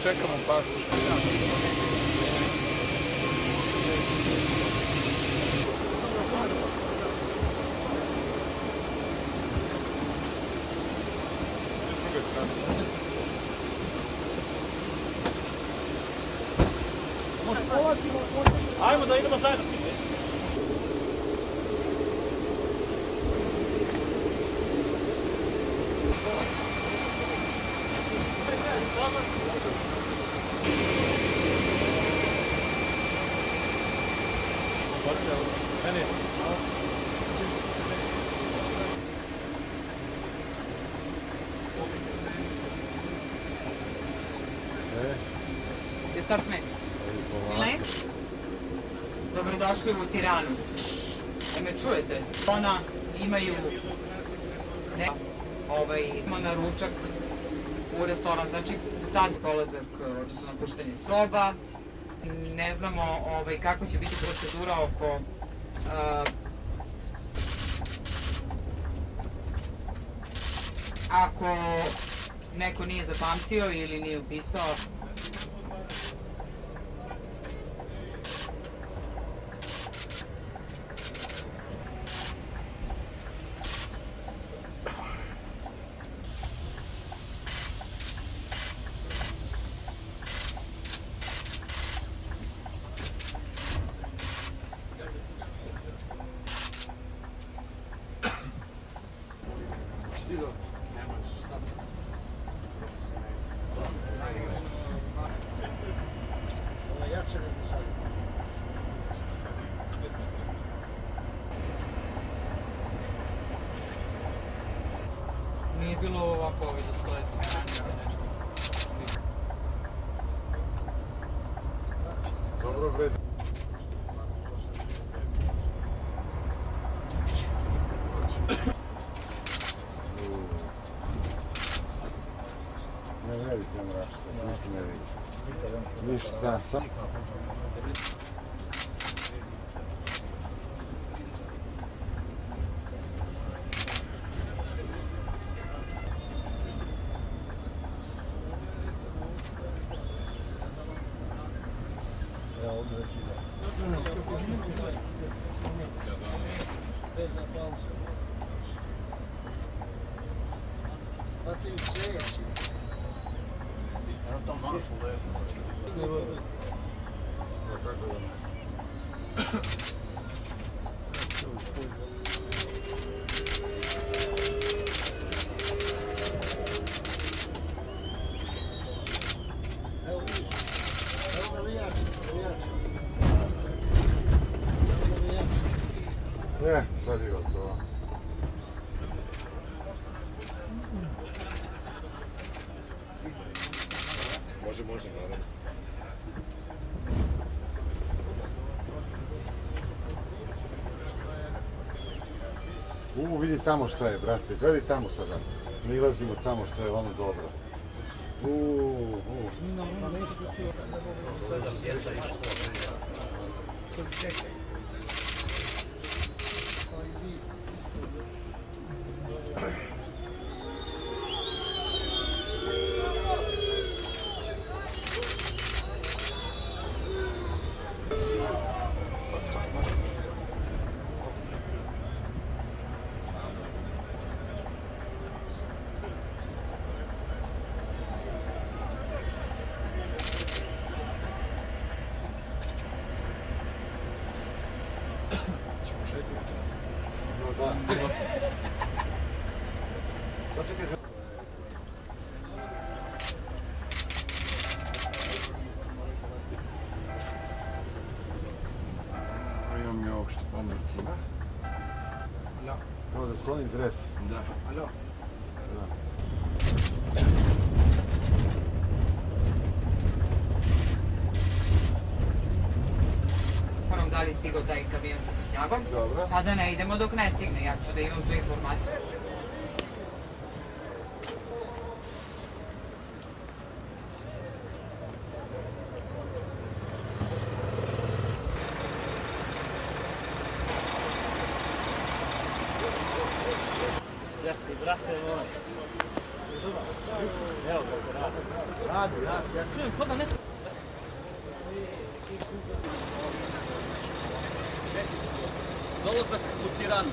čekamo pasoš. Ajmo da idemo zajedno. Je sad sme? Ne? Dobrodošli u Tiranu. Da me čujete? Ona imaju ima na ručak u restoran, znači tad polazak, odnosno napuštanje soba. Ne znamo kako će biti procedura oko ako neko nije zapamtio ili nije upisao. Nije bilo ovako da stoje sve nešto. Dobro, bre. Ne vidite mračite, ništa ne vidite. Ništa, sam... Bacaju sveći. Evo to mašu lepo. Kako je ono? Evo vidiš. Evo navijači, navijači. Evo navijači. Ne, sad je gotovo. Može, naravno. Vidi tamo šta je, brate. Gledaj tamo sada. Nilazimo tamo što je ono dobro. No da. Sad čekaj za... Imam mi ovog što pomrcima. Evo da sklonim dres. Da. Alo. Da li stigao taj kamion sa prtljagom? Dobro. Pa da ne idemo dok ne stigne, ja ću da imam tu informaciju. Gdje si, brate moj? Radi. Ja čujem ko da neko... Dolazak u Tiranu.